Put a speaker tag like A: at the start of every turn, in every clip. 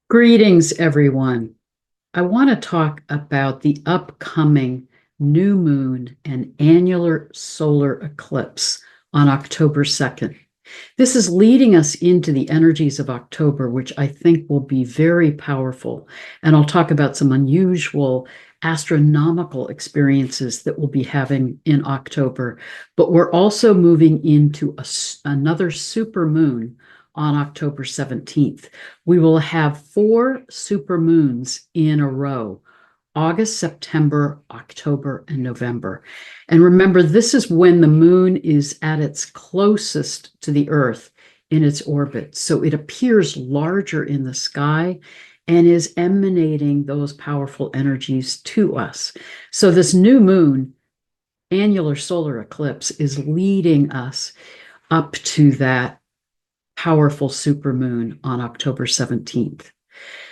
A: Greetings, everyone. I want to talk about the upcoming new moon and annular solar eclipse on October 2nd. This is leading us into the energies of October, which I think will be very powerful. And I'll talk about some unusual astronomical experiences that we'll be having in October. But we're also moving into another super moon on October 17th. We will have 4 super moons in a row: August, September, October, and November. And remember, this is when the moon is at its closest to the Earth in its orbit. So it appears larger in the sky and is emanating those powerful energies to us. So this new moon, annular solar eclipse, is leading us up to that powerful supermoon on October 17th.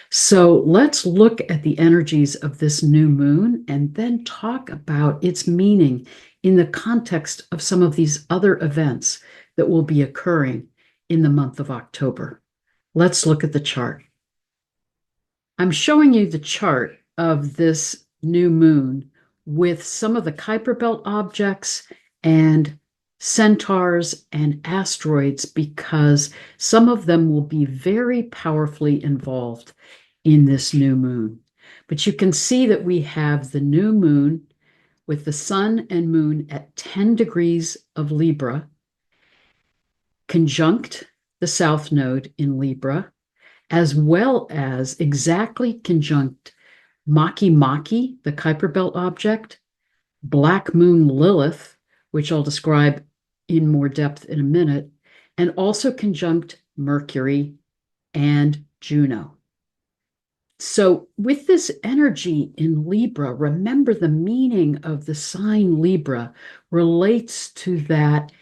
A: So let's look at the energies of this new moon and then talk about its meaning in the context of some of these other events that will be occurring in the month of October. Let's look at the chart. I'm showing you the chart of this new moon with some of the Kuiper Belt objects and centaurs and asteroids, because some of them will be very powerfully involved in this new moon. But you can see that we have the new moon with the sun and moon at 10 degrees of Libra, conjunct the south node in Libra, as well as exactly conjunct Maki-Maki, the Kuiper Belt object, Black Moon Lilith, which I'll describe in more depth in a minute, and also conjunct Mercury and Juno. So with this energy in Libra, remember the meaning of the sign Libra relates to that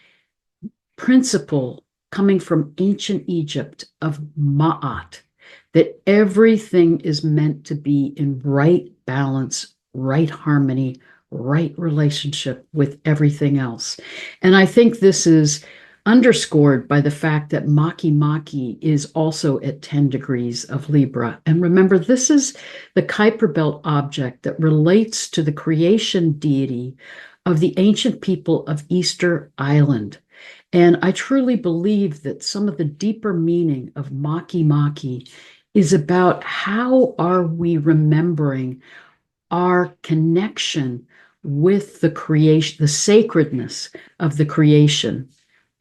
A: principle coming from ancient Egypt of Ma'at, that everything is meant to be in right balance, right harmony, right relationship with everything else. And I think this is underscored by the fact that Maki-Maki is also at 10 degrees of Libra. And remember, this is the Kuiper Belt object that relates to the creation deity of the ancient people of Easter Island. And I truly believe that some of the deeper meaning of Maki-Maki is about how are we remembering our connection with the creation, the sacredness of the creation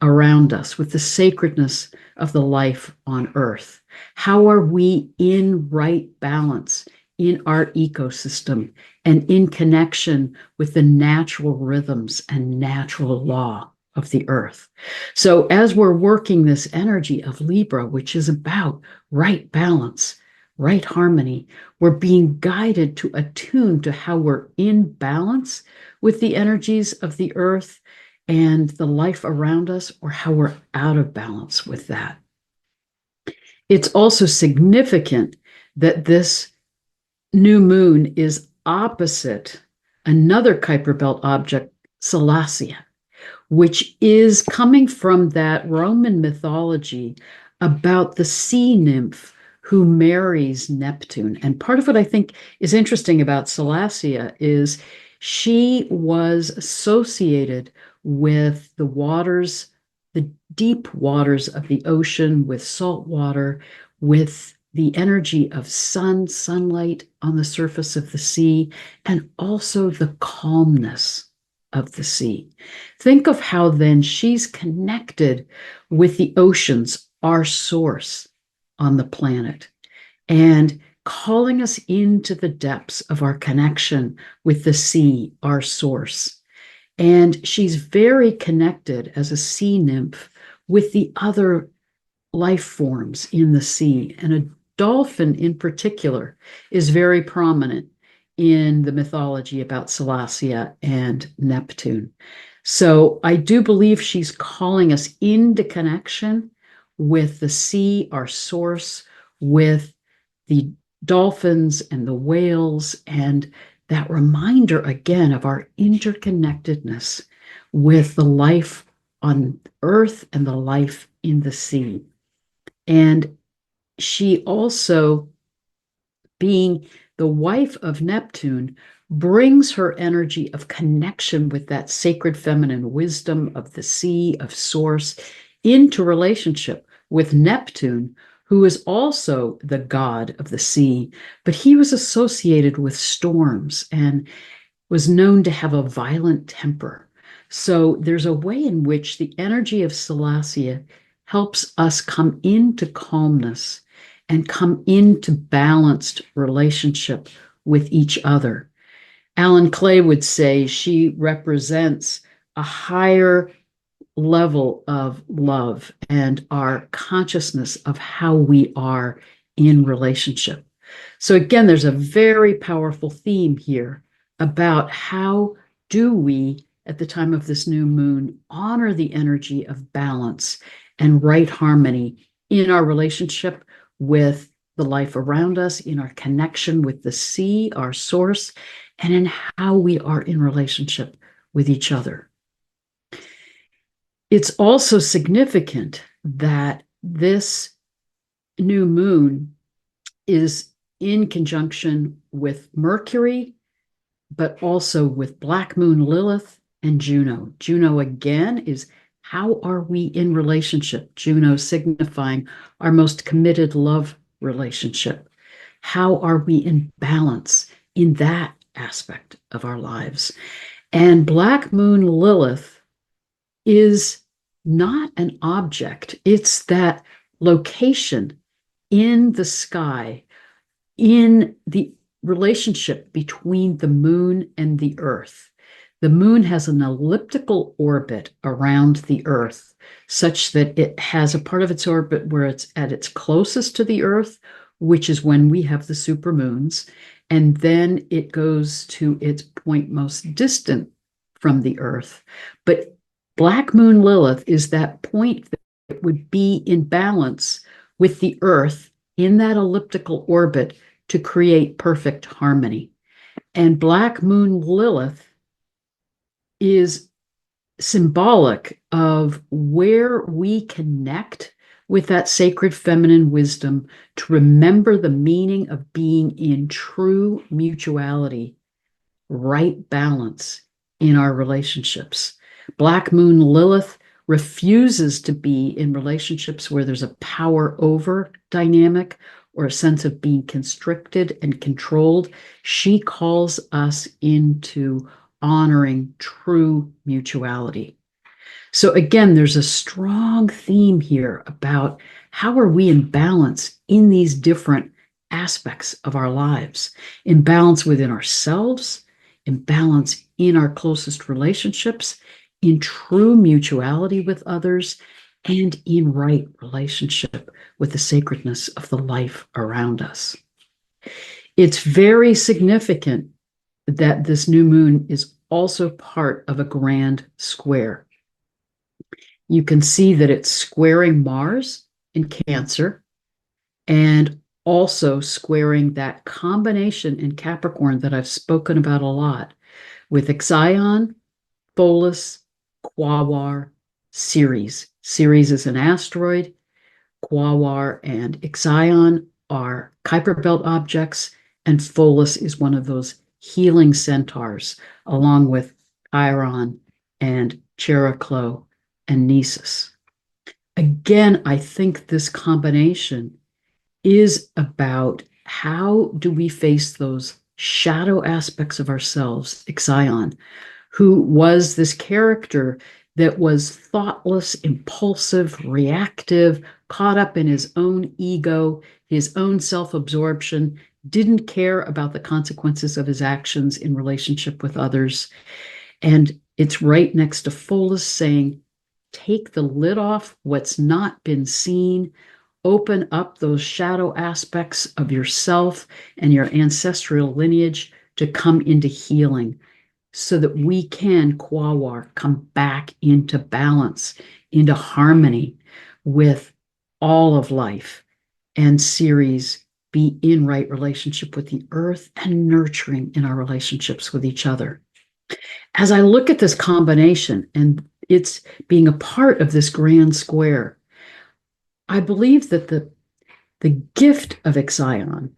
A: around us, with the sacredness of the life on Earth. How are we in right balance in our ecosystem and in connection with the natural rhythms and natural law of the Earth? So as we're working this energy of Libra, which is about right balance, right harmony, we're being guided to attune to how we're in balance with the energies of the Earth and the life around us, or how we're out of balance with that. It's also significant that this new moon is opposite another Kuiper Belt object, Salacia, which is coming from that Roman mythology about the sea nymph who marries Neptune. And part of what I think is interesting about Salacia is she was associated with the waters, the deep waters of the ocean, with salt water, with the energy of sunlight on the surface of the sea, and also the calmness of the sea. Think of how then she's connected with the oceans, our source on the planet, and calling us into the depths of our connection with the sea, our source. And she's very connected as a sea nymph with the other life forms in the sea. And a dolphin in particular is very prominent in the mythology about Salacia and Neptune. So I do believe she's calling us into connection with the sea, our source, with the dolphins and the whales, and that reminder again of our interconnectedness with the life on Earth and the life in the sea. And she also being the wife of Neptune, brings her energy of connection with that sacred feminine wisdom of the sea, of source, into relationship with Neptune, who is also the god of the sea, but he was associated with storms and was known to have a violent temper. So there's a way in which the energy of Salacia helps us come into calmness and come into balanced relationship with each other. Alan Clay would say she represents a higher level of love and our consciousness of how we are in relationship. So again, there's a very powerful theme here about how do we, at the time of this new moon, honor the energy of balance and right harmony in our relationship with the life around us, in our connection with the sea, our source, and in how we are in relationship with each other. It's also significant that this new moon is in conjunction with Mercury, but also with Black Moon Lilith and Juno. Juno, again, is how are we in relationship? Juno signifying our most committed love relationship. How are we in balance in that aspect of our lives? And Black Moon Lilith is not an object. It's that location in the sky, in the relationship between the moon and the earth. The moon has an elliptical orbit around the earth, such that it has a part of its orbit where it's at its closest to the earth, which is when we have the supermoons, and then it goes to its point most distant from the earth. But Black Moon Lilith is that point that would be in balance with the earth in that elliptical orbit to create perfect harmony. And Black Moon Lilith is symbolic of where we connect with that sacred feminine wisdom to remember the meaning of being in true mutuality, right balance in our relationships. Black Moon Lilith refuses to be in relationships where there's a power over dynamic or a sense of being constricted and controlled. She calls us into honoring true mutuality. So again, there's a strong theme here about how are we in balance in these different aspects of our lives, in balance within ourselves, in balance in our closest relationships, in true mutuality with others, and in right relationship with the sacredness of the life around us. It's very significant that this new moon is also part of a grand square. You can see that it's squaring Mars in Cancer and also squaring that combination in Capricorn that I've spoken about a lot with Ixion, Pholus, Quaoar, Ceres. Ceres is an asteroid. Quaoar and Ixion are Kuiper Belt objects, and Pholus is one of those healing centaurs, along with Chiron and Chariklo and Nisus. Again, I think this combination is about how do we face those shadow aspects of ourselves. Ixion, who was this character that was thoughtless, impulsive, reactive, caught up in his own ego, his own self-absorption, didn't care about the consequences of his actions in relationship with others. And it's right next to Pholus saying, take the lid off what's not been seen, open up those shadow aspects of yourself and your ancestral lineage to come into healing so that we can, Quaoar, come back into balance, into harmony with all of life, and Ceres be in right relationship with the earth and nurturing in our relationships with each other. As I look at this combination and it's being a part of this grand square, I believe that the gift of Ixion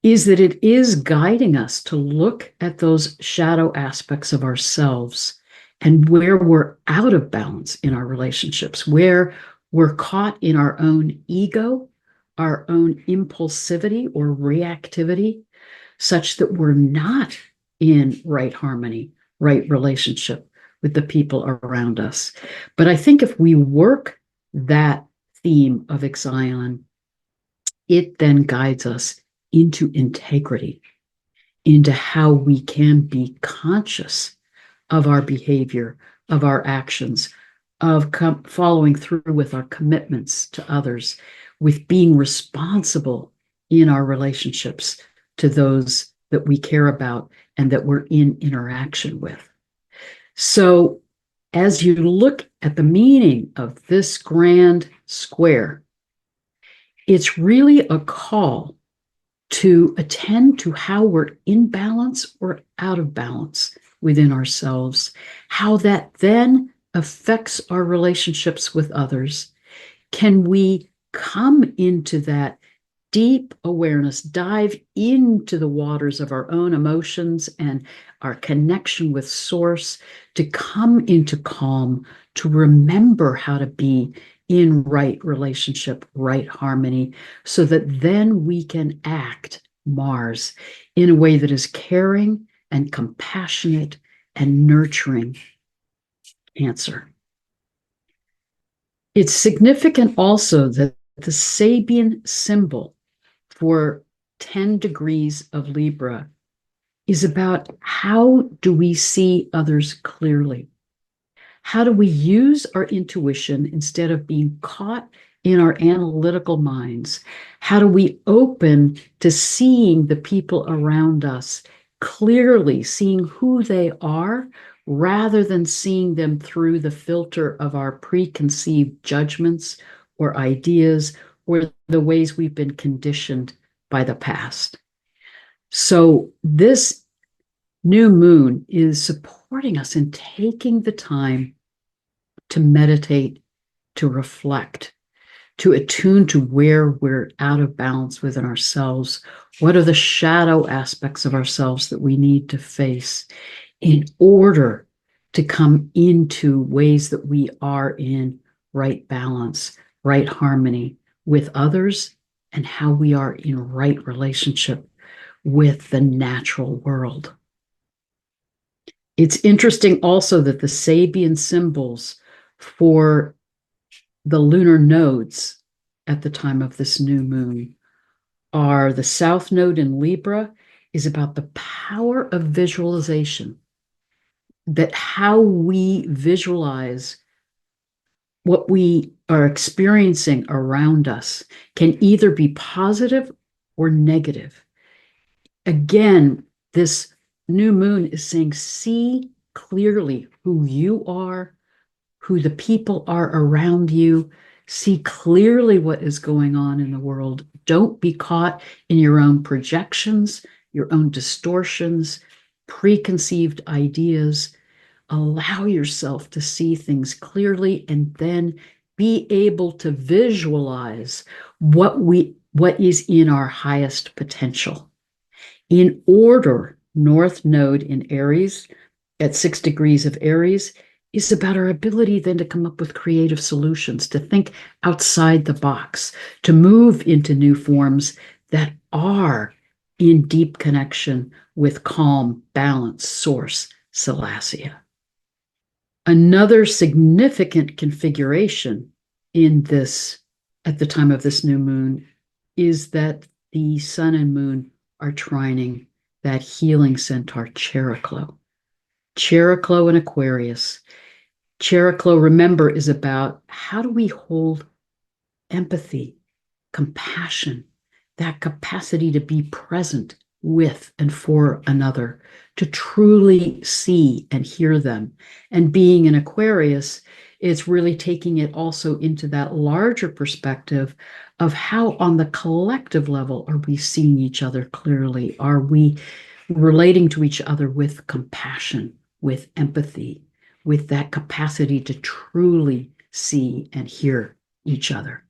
A: is that it is guiding us to look at those shadow aspects of ourselves and where we're out of balance in our relationships, where we're caught in our own ego, our own impulsivity or reactivity, such that we're not in right harmony, right relationship with the people around us. But I think if we work that theme of Ixion, it then guides us into integrity, into how we can be conscious of our behavior, of our actions, of following through with our commitments to others, with being responsible in our relationships to those that we care about and that we're in interaction with. So, as you look at the meaning of this grand square, it's really a call to attend to how we're in balance or out of balance within ourselves, how that then affects our relationships with others. Can we come into that deep awareness, dive into the waters of our own emotions and our connection with Source, to come into calm, to remember how to be in right relationship, right harmony, so that then we can act Mars in a way that is caring and compassionate and nurturing Cancer. It's significant also that the Sabian symbol for 10 degrees of Libra is about how do we see others clearly? How do we use our intuition instead of being caught in our analytical minds? How do we open to seeing the people around us clearly, seeing who they are, rather than seeing them through the filter of our preconceived judgments or ideas or the ways we've been conditioned by the past? So this new moon is supporting us in taking the time to meditate, to reflect, to attune to where we're out of balance within ourselves. What are the shadow aspects of ourselves that we need to face in order to come into ways that we are in right balance, right harmony with others, and how we are in right relationship with the natural world. It's interesting also that the Sabian symbols for the lunar nodes at the time of this new moon are the South Node in Libra is about the power of visualization, that how we visualize what we are experiencing around us can either be positive or negative. Again, this new moon is saying, see clearly who you are, who the people are around you. See clearly what is going on in the world. Don't be caught in your own projections, your own distortions, preconceived ideas. Allow yourself to see things clearly and then be able to visualize what is in our highest potential. In order, North Node in Aries at 6 degrees of Aries is about our ability then to come up with creative solutions, to think outside the box, to move into new forms that are in deep connection with calm, balance, Source, Celestia. Another significant configuration in this, at the time of this new moon, is that the sun and moon are trining that healing centaur Chariklo. Chariklo in Aquarius. Chariklo, remember, is about how do we hold empathy, compassion, that capacity to be present with and for another, to truly see and hear them. And being an Aquarius, it's really taking it also into that larger perspective of how on the collective level are we seeing each other clearly? Are we relating to each other with compassion, with empathy, with that capacity to truly see and hear each other?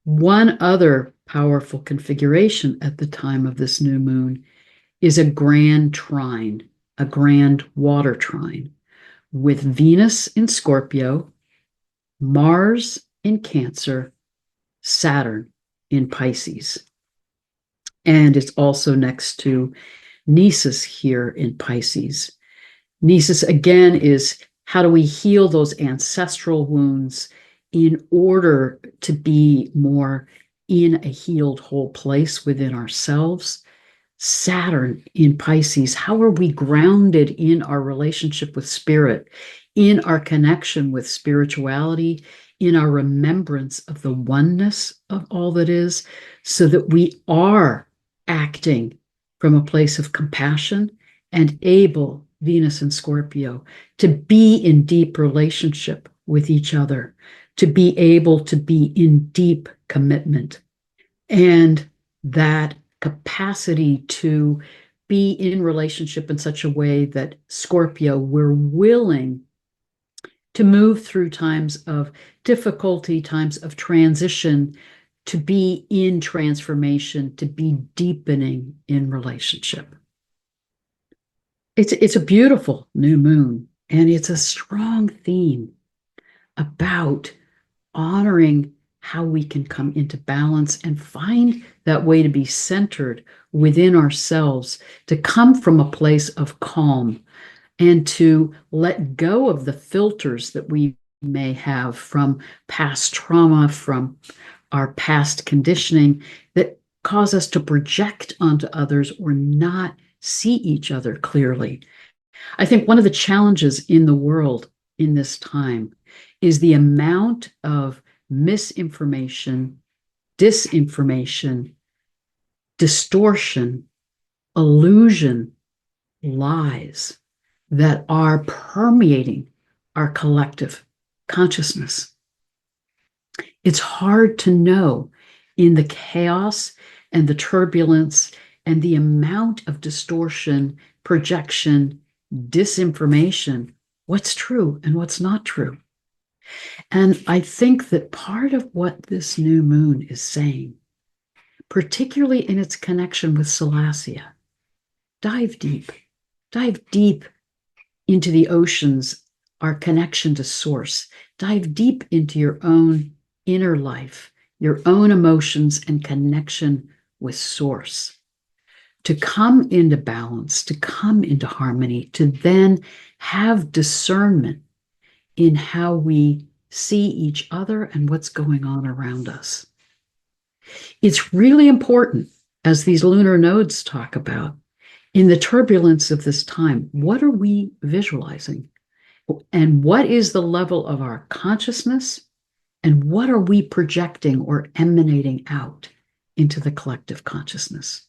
A: One other powerful configuration at the time of this new moon is a grand trine, a grand water trine, with Venus in Scorpio, Mars in Cancer, Saturn in Pisces. And it's also next to Nisus here in Pisces. Nisus, again, is how do we heal those ancestral wounds in order to be more in a healed whole place within ourselves? Saturn in Pisces, how are we grounded in our relationship with spirit, in our connection with spirituality, in our remembrance of the oneness of all that is, so that we are acting from a place of compassion and able, Venus and Scorpio, to be in deep relationship with each other, to be able to be in deep commitment. And that capacity to be in relationship in such a way that Scorpio, we're willing to move through times of difficulty, times of transition, to be in transformation, to be deepening in relationship. It's a beautiful new moon, and it's a strong theme about honoring how we can come into balance and find that way to be centered within ourselves, to come from a place of calm and to let go of the filters that we may have from past trauma, from our past conditioning that cause us to project onto others or not see each other clearly. I think one of the challenges in the world in this time is the amount of misinformation, disinformation, distortion, illusion, lies that are permeating our collective consciousness. It's hard to know in the chaos and the turbulence and the amount of distortion, projection, disinformation, what's true and what's not true. And I think that part of what this new moon is saying, particularly in its connection with Celestia, dive deep into the oceans, our connection to source, dive deep into your own inner life, your own emotions and connection with source, to come into balance, to come into harmony, to then have discernment in how we see each other and what's going on around us. It's really important, as these lunar nodes talk about, in the turbulence of this time, what are we visualizing? And what is the level of our consciousness? And what are we projecting or emanating out into the collective consciousness?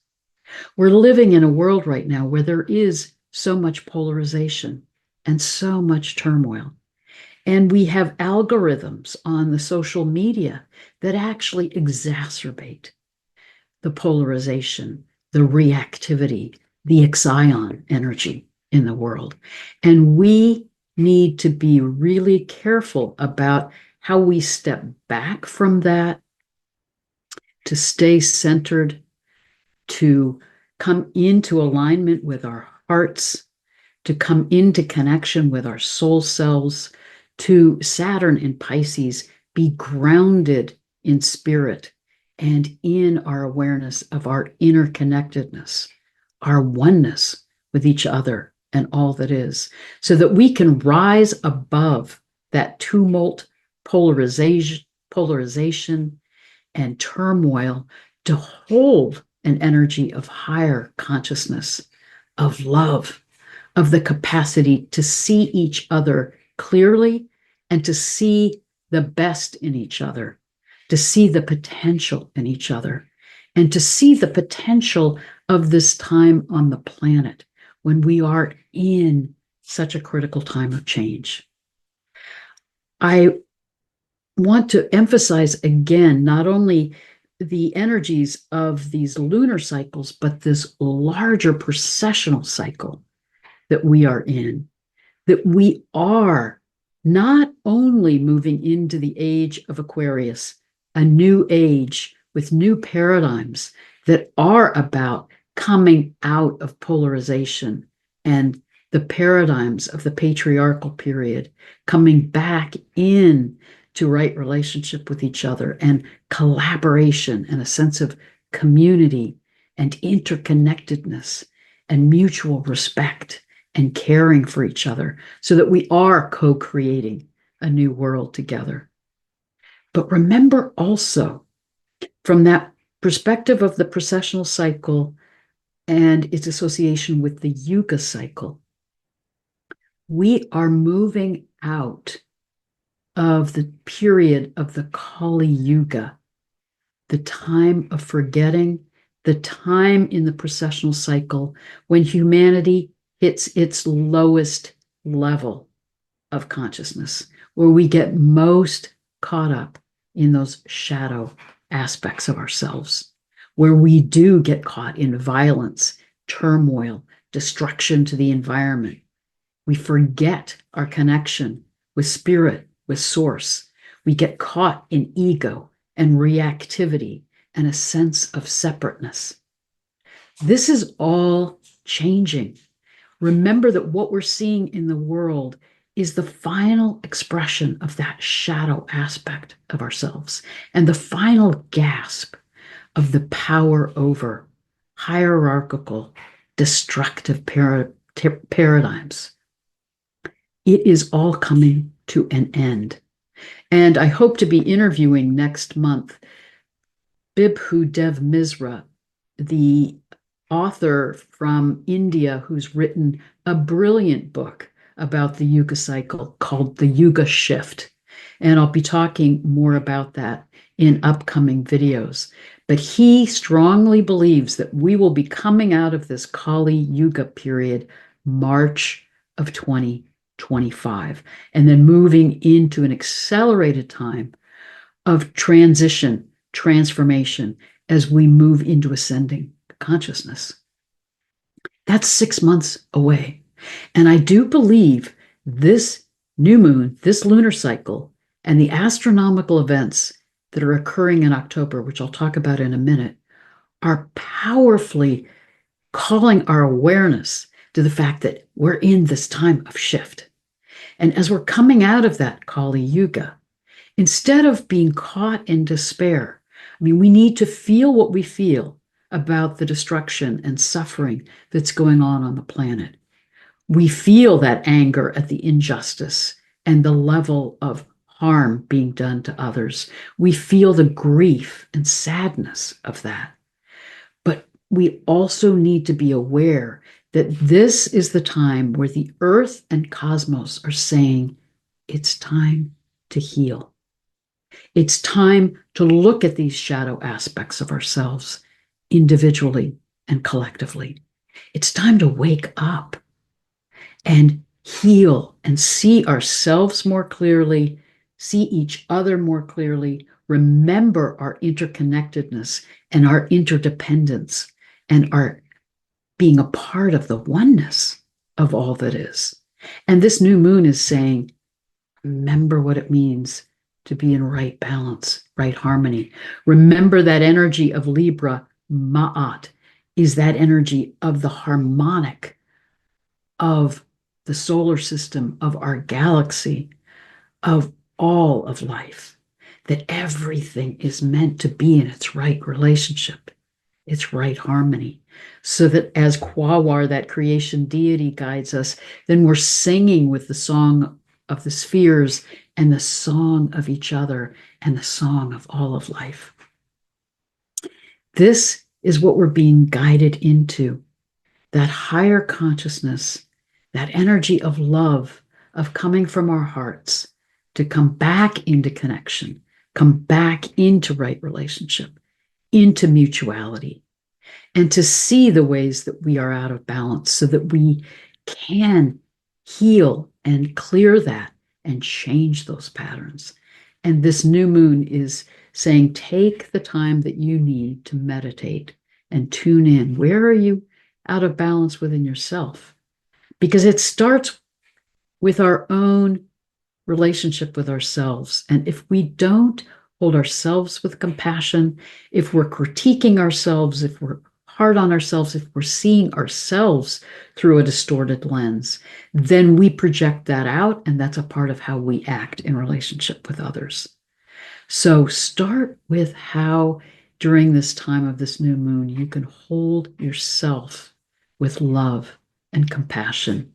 A: We're living in a world right now where there is so much polarization and so much turmoil. And we have algorithms on the social media that actually exacerbate the polarization, the reactivity, the ixion energy in the world. And we need to be really careful about how we step back from that, to stay centered, to come into alignment with our hearts, to come into connection with our soul selves, to Saturn in Pisces, be grounded in spirit and in our awareness of our interconnectedness, our oneness with each other and all that is, so that we can rise above that tumult, polarization and turmoil, to hold an energy of higher consciousness, of love, of the capacity to see each other clearly and to see the best in each other, to see the potential in each other, and to see the potential of this time on the planet when we are in such a critical time of change. I want to emphasize again, not only the energies of these lunar cycles, but this larger processional cycle that we are in, that we are not only moving into the age of Aquarius a new age with new paradigms that are about coming out of polarization and the paradigms of the patriarchal period, coming back in to right relationship with each other and collaboration and a sense of community and interconnectedness and mutual respect and caring for each other so that we are co-creating a new world together. But remember also, from that perspective of the precessional cycle and its association with the Yuga cycle, we are moving out of the period of the Kali Yuga, the time of forgetting, the time in the precessional cycle when humanity hits its lowest level of consciousness, where we get most caught up in those shadow aspects of ourselves, where we do get caught in violence, turmoil, destruction to the environment. We forget our connection with spirit, with source. We get caught in ego and reactivity and a sense of separateness. This is all changing. Remember that what we're seeing in the world is the final expression of that shadow aspect of ourselves and the final gasp of the power over hierarchical, destructive paradigms. It is all coming to an end. And I hope to be interviewing next month Bibhu Dev Misra, the author from India who's written a brilliant book about the Yuga cycle called The Yuga Shift. And I'll be talking more about that in upcoming videos. But he strongly believes that we will be coming out of this Kali Yuga period March of 2025, and then moving into an accelerated time of transition, transformation, as we move into ascending consciousness. That's 6 months away. And I do believe this new moon, this lunar cycle, and the astronomical events that are occurring in October, which I'll talk about in a minute, are powerfully calling our awareness to the fact that we're in this time of shift. And as we're coming out of that Kali Yuga, instead of being caught in despair, I mean, we need to feel what we feel about the destruction and suffering that's going on the planet. We feel that anger at the injustice and the level of harm being done to others. We feel the grief and sadness of that. But we also need to be aware that this is the time where the earth and cosmos are saying, it's time to heal. It's time to look at these shadow aspects of ourselves individually and collectively. It's time to wake up and heal and see ourselves more clearly, see each other more clearly, remember our interconnectedness and our interdependence and our being a part of the oneness of all that is. And this new moon is saying, remember what it means to be in right balance, right harmony. Remember that energy of Libra, Ma'at, is that energy of the harmonic of the solar system, of our galaxy, of all of life, that everything is meant to be in its right relationship, its right harmony, so that as Kwawar, that creation deity, guides us, then we're singing with the song of the spheres and the song of each other and the song of all of life. This is what we're being guided into, that higher consciousness, that energy of love, of coming from our hearts to come back into connection, come back into right relationship, into mutuality, and to see the ways that we are out of balance so that we can heal and clear that and change those patterns. And this new moon is saying, take the time that you need to meditate and tune in. Where are you out of balance within yourself? Because it starts with our own relationship with ourselves. And if we don't hold ourselves with compassion, if we're critiquing ourselves, if we're hard on ourselves, if we're seeing ourselves through a distorted lens, then we project that out, and that's a part of how we act in relationship with others. So start with how during this time of this new moon, you can hold yourself with love and compassion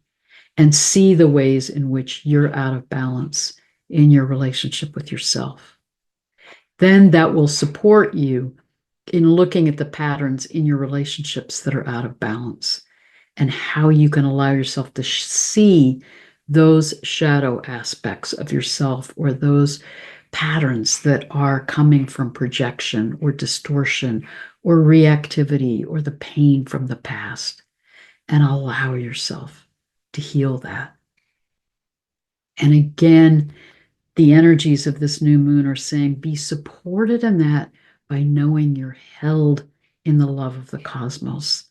A: and see the ways in which you're out of balance in your relationship with yourself. Then that will support you in looking at the patterns in your relationships that are out of balance and how you can allow yourself to see those shadow aspects of yourself or those patterns that are coming from projection or distortion or reactivity or the pain from the past, and allow yourself to heal that. And again, the energies of this new moon are saying be supported in that by knowing you're held in the love of the cosmos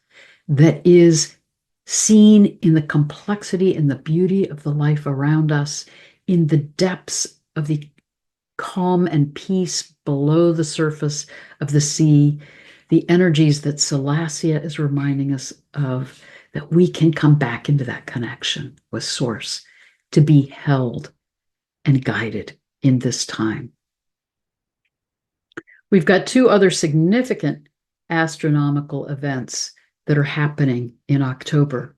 A: that is seen in the complexity and the beauty of the life around us, in the depths of the calm and peace below the surface of the sea, the energies that Celestia is reminding us of, that we can come back into that connection with Source to be held and guided in this time. We've got two other significant astronomical events that are happening in October.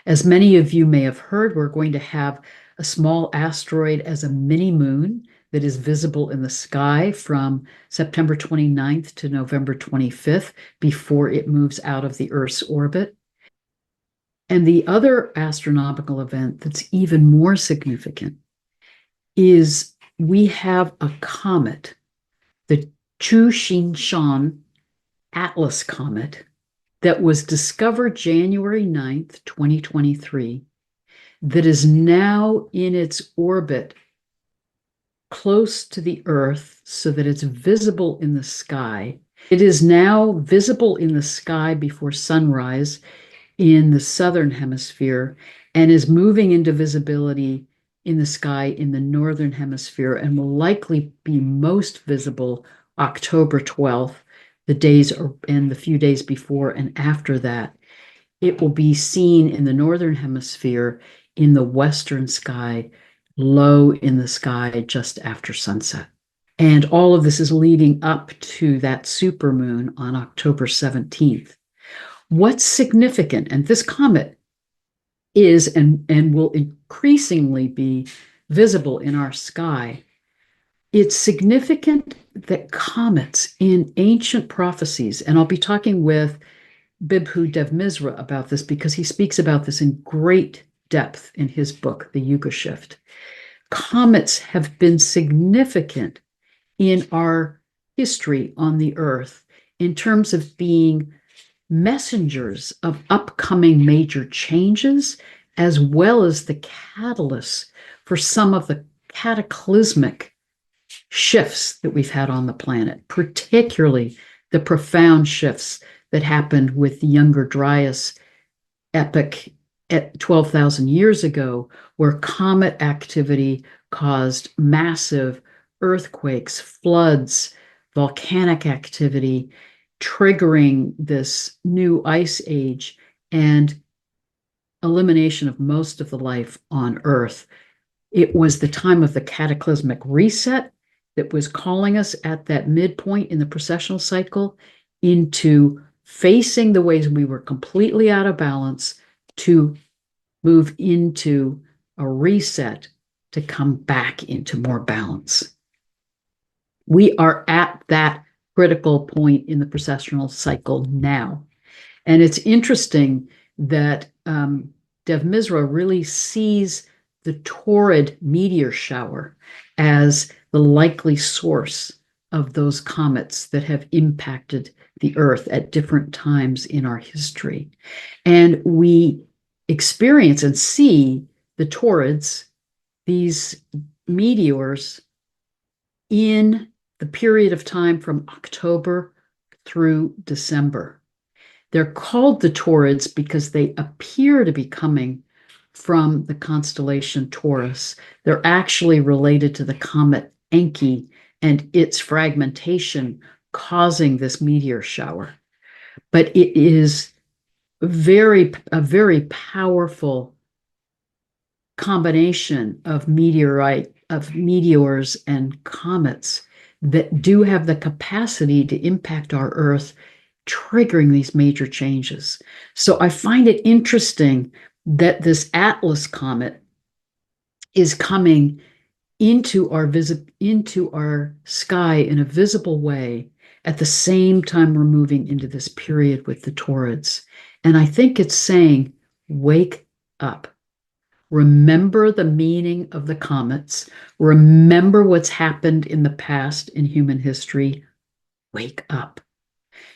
A: As many of you may have heard, we're going to have a small asteroid as a mini moon that is visible in the sky from September 29th to November 25th before it moves out of the Earth's orbit. And the other astronomical event that's even more significant is we have a comet, the Tsuchinshan-ATLAS comet, that was discovered January 9th, 2023, that is now in its orbit close to the Earth so that it's visible in the sky. It is now visible in the sky before sunrise in the southern hemisphere and is moving into visibility in the sky in the northern hemisphere and will likely be most visible October 12th, the days and the few days before and after that. It will be seen in the northern hemisphere in the western sky, low in the sky just after sunset. And all of this is leading up to that supermoon on October 17th. What's significant, and this comet is and will increasingly be visible in our sky, it's significant that comets in ancient prophecies, and I'll be talking with Bibhu Dev Misra about this because he speaks about this in great depth in his book, The Yuga Shift. Comets have been significant in our history on the Earth in terms of being messengers of upcoming major changes, as well as the catalysts for some of the cataclysmic shifts that we've had on the planet, particularly the profound shifts that happened with the Younger Dryas epoch at 12,000 years ago, where comet activity caused massive earthquakes, floods, volcanic activity, triggering this new ice age and elimination of most of the life on Earth. It was the time of the cataclysmic reset that was calling us at that midpoint in the precessional cycle into facing the ways we were completely out of balance to move into a reset to come back into more balance. We are at that critical point in the precessional cycle now. And it's interesting that Dev Misra really sees the Taurid meteor shower as the likely source of those comets that have impacted the Earth at different times in our history. And we experience and see the Taurids, these meteors, in the period of time from October through December. They're called the Taurids because they appear to be coming from the constellation Taurus. They're actually related to the comet Enki and its fragmentation causing this meteor shower. But it is a very powerful combination of meteors and comets that do have the capacity to impact our Earth, triggering these major changes. So I find it interesting that this Atlas comet is coming into our sky in a visible way at the same time we're moving into this period with the Taurids. And I think it's saying, wake up. Remember the meaning of the comets. Remember what's happened in the past in human history. Wake up.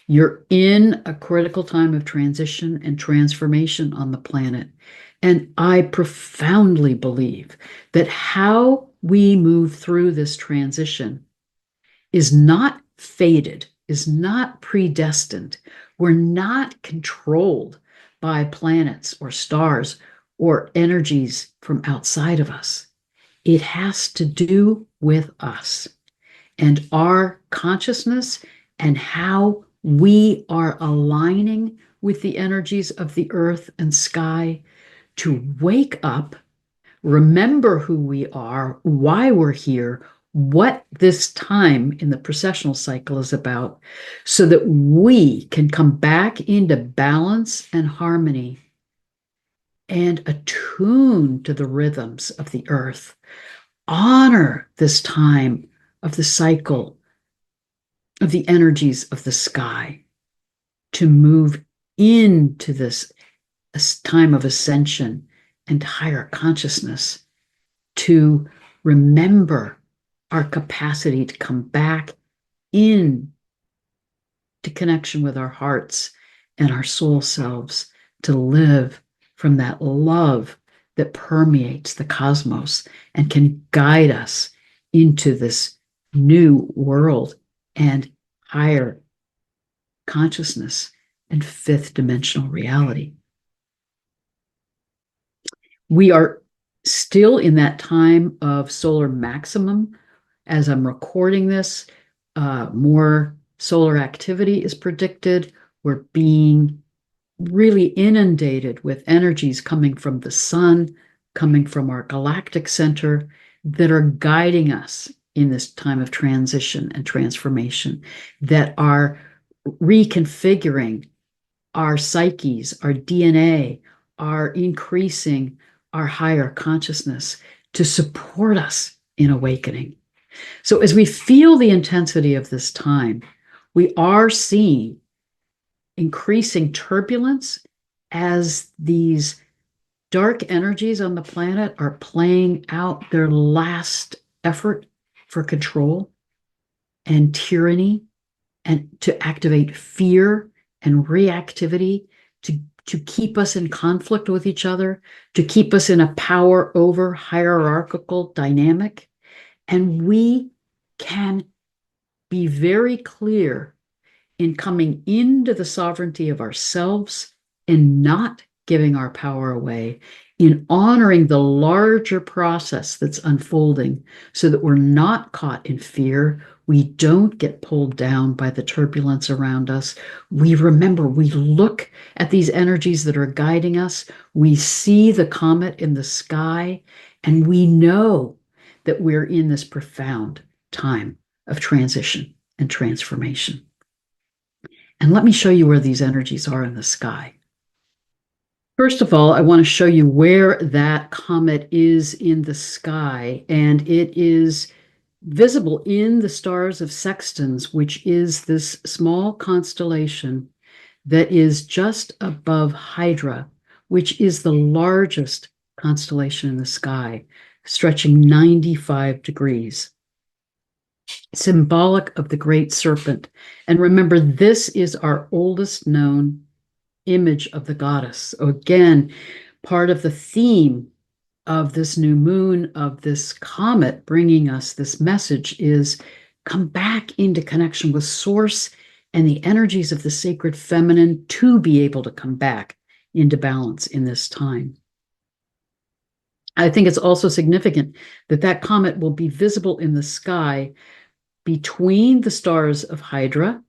A: You're in a critical time of transition and transformation on the planet. And I profoundly believe that how we move through this transition is not fated, is not predestined. We're not controlled by planets or stars or energies from outside of us. It has to do with us and our consciousness and how we are aligning with the energies of the earth and sky to wake up, remember who we are, why we're here, what this time in the precessional cycle is about, so that we can come back into balance and harmony and attune to the rhythms of the earth. Honor this time of the cycle of the energies of the sky to move into this time of ascension and higher consciousness, to remember our capacity to come back in to connection with our hearts and our soul selves, to live from that love that permeates the cosmos and can guide us into this new world and higher consciousness and fifth dimensional reality. We are still in that time of solar maximum. As I'm recording this, more solar activity is predicted. We're being really inundated with energies coming from the sun, coming from our galactic center, that are guiding us in this time of transition and transformation, that are reconfiguring our psyches, our DNA, are increasing our higher consciousness to support us in awakening. So as we feel the intensity of this time, we are seeing increasing turbulence as these dark energies on the planet are playing out their last effort for control and tyranny, and to activate fear and reactivity, to keep us in conflict with each other, to keep us in a power over hierarchical dynamic. And we can be very clear in coming into the sovereignty of ourselves and not giving our power away, in honoring the larger process that's unfolding, so that we're not caught in fear. We don't get pulled down by the turbulence around us. We remember, we look at these energies that are guiding us. We see the comet in the sky, and we know that we're in this profound time of transition and transformation. And let me show you where these energies are in the sky. First of all, I want to show you where that comet is in the sky, and it is visible in the stars of sextans, which is this small constellation that is just above Hydra, which is the largest constellation in the sky, stretching 95 degrees. Symbolic of the great serpent. And remember, this is our oldest known image of the goddess. So again, part of the theme of this new moon, of this comet bringing us this message, is come back into connection with source and the energies of the sacred feminine to be able to come back into balance in this time. I think it's also significant that that comet will be visible in the sky between the stars of Hydra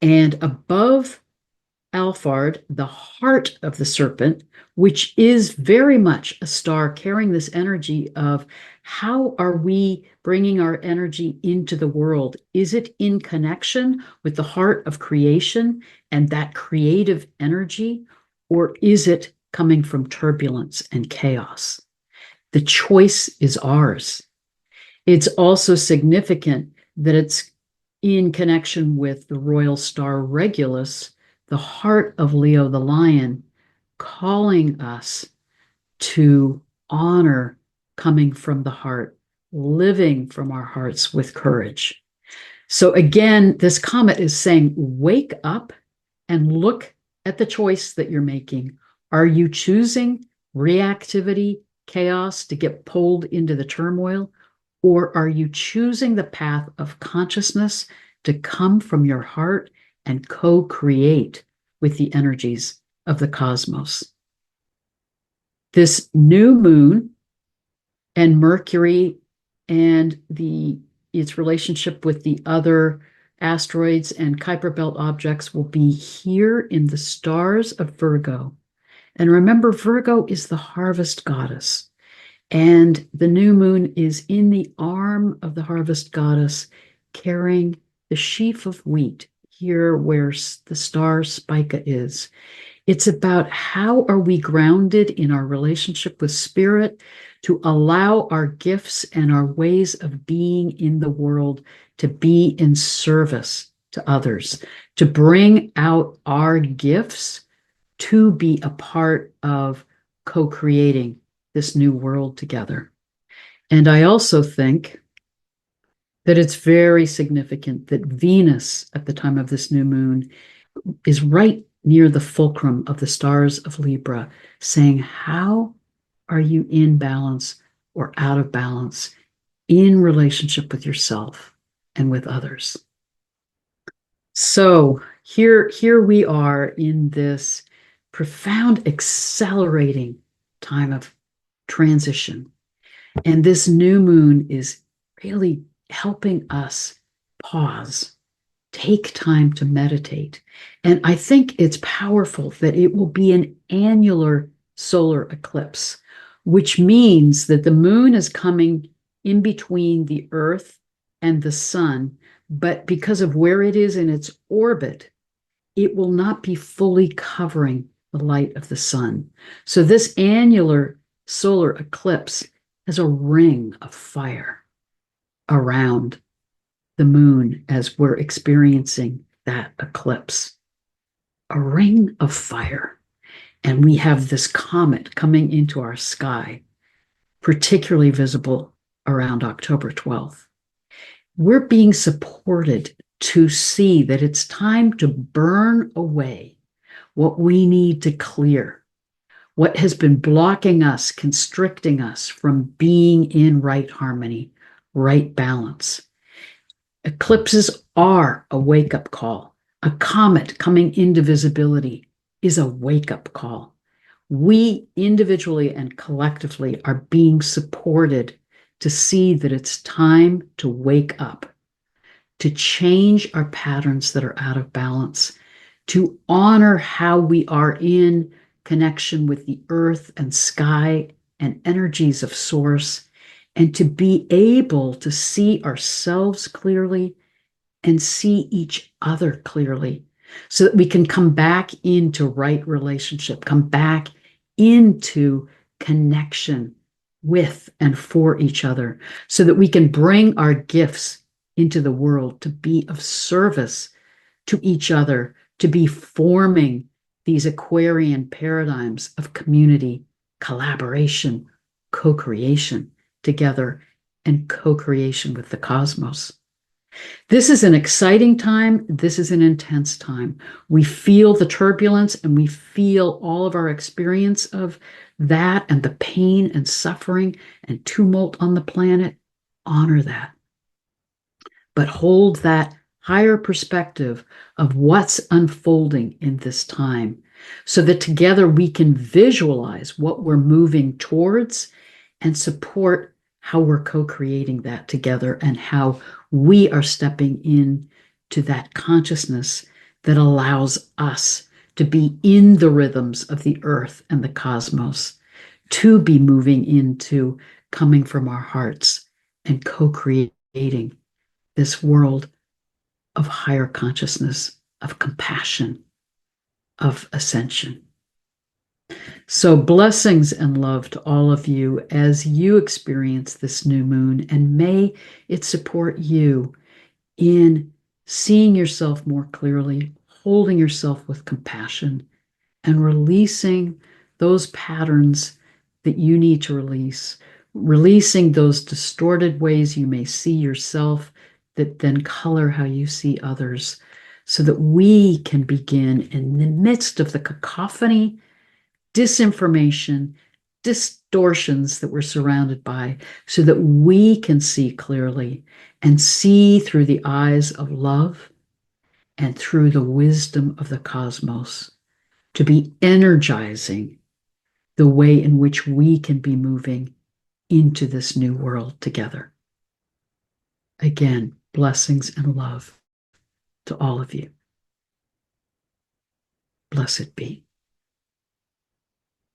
A: and above Alphard, the heart of the serpent, which is very much a star carrying this energy of how are we bringing our energy into the world? Is it in connection with the heart of creation and that creative energy, or is it coming from turbulence and chaos? The choice is ours. It's also significant that it's in connection with the royal star Regulus, the heart of Leo the lion, calling us to honor coming from the heart, living from our hearts with courage. So again, this comet is saying, wake up and look at the choice that you're making. Are you choosing reactivity, chaos to get pulled into the turmoil? Or are you choosing the path of consciousness to come from your heart and co-create with the energies of the cosmos? This new moon and Mercury and its relationship with the other asteroids and Kuiper Belt objects will be here in the stars of Virgo. And remember, Virgo is the harvest goddess. And the new moon is in the arm of the harvest goddess, carrying the sheaf of wheat here where the star Spica is. It's about how are we grounded in our relationship with spirit to allow our gifts and our ways of being in the world to be in service to others, to bring out our gifts to be a part of co-creating this new world together. And I also think that it's very significant that Venus, at the time of this new moon, is right near the fulcrum of the stars of Libra, saying, how are you in balance or out of balance in relationship with yourself and with others? So here we are in this profound, accelerating time of transition. And this new moon is really helping us pause, take time to meditate. And I think it's powerful that it will be an annular solar eclipse, which means that the moon is coming in between the Earth and the sun, but because of where it is in its orbit, it will not be fully covering the light of the sun. So this annular solar eclipse has a ring of fire around the moon as we're experiencing that eclipse. A ring of fire. And we have this comet coming into our sky, particularly visible around October 12th. We're being supported to see that it's time to burn away what we need to clear, what has been blocking us, constricting us from being in right harmony, right balance. Eclipses are a wake-up call. A comet coming into visibility is a wake-up call. We individually and collectively are being supported to see that it's time to wake up, to change our patterns that are out of balance, to honor how we are in connection with the earth and sky and energies of source, and to be able to see ourselves clearly and see each other clearly so that we can come back into right relationship, come back into connection with and for each other so that we can bring our gifts into the world to be of service to each other, to be forming these Aquarian paradigms of community, collaboration, co-creation together, and co-creation with the cosmos. This is an exciting time. This is an intense time. We feel the turbulence and we feel all of our experience of that and the pain and suffering and tumult on the planet. Honor that. But hold that higher perspective of what's unfolding in this time so that together we can visualize what we're moving towards and support how we're co-creating that together and how we are stepping in to that consciousness that allows us to be in the rhythms of the earth and the cosmos, to be moving into coming from our hearts and co-creating this world of higher consciousness, of compassion, of ascension. So, blessings and love to all of you as you experience this new moon, and may it support you in seeing yourself more clearly, holding yourself with compassion, and releasing those patterns that you need to release, releasing those distorted ways you may see yourself that then color how you see others, so that we can begin in the midst of the cacophony, disinformation, distortions that we're surrounded by, so that we can see clearly and see through the eyes of love and through the wisdom of the cosmos, to be energizing the way in which we can be moving into this new world together. Again, blessings and love to all of you. Blessed be.